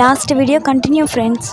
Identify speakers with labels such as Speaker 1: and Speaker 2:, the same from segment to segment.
Speaker 1: Last video continue friends.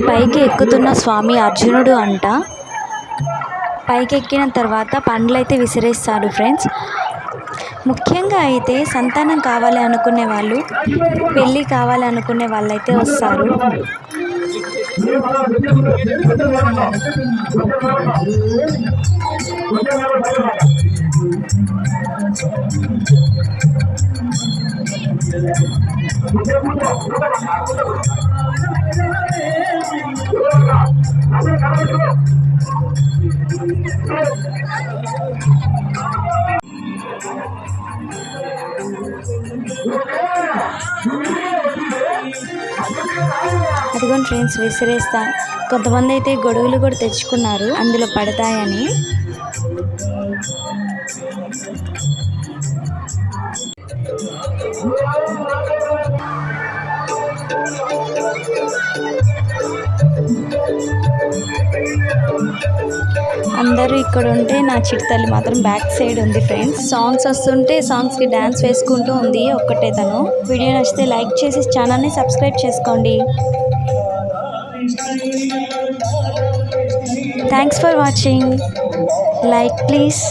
Speaker 1: పైకి ఎక్కుతున్న స్వామి అర్జునుడు అంట. పైకి ఎక్కిన తర్వాత పండ్లైతే విసిరేస్తారు ఫ్రెండ్స్. ముఖ్యంగా అయితే సంతానం కావాలి అనుకునే వాళ్ళు, పెళ్ళి కావాలి అనుకునే వాళ్ళైతే వస్తారు. అదిగోండి ఫ్రెండ్స్, విసిరేస్తా. కొంతమంది అయితే గొడుగులు కూడా తెచ్చుకున్నారు అందులో పడతాయని. అందరూ ఇక్కడ ఉంటే నా చిట్తల్లి మాత్రం బ్యాక్ సైడ్ ఉంది ఫ్రెండ్స్. సాంగ్స్ వస్తుంటే సాంగ్స్కి డ్యాన్స్ వేసుకుంటూ ఉంది ఒక్కటే తను. వీడియో నచ్చితే లైక్ చేసి ఛానల్ని సబ్స్క్రైబ్ చేసుకోండి. Thanks for watching. Like please.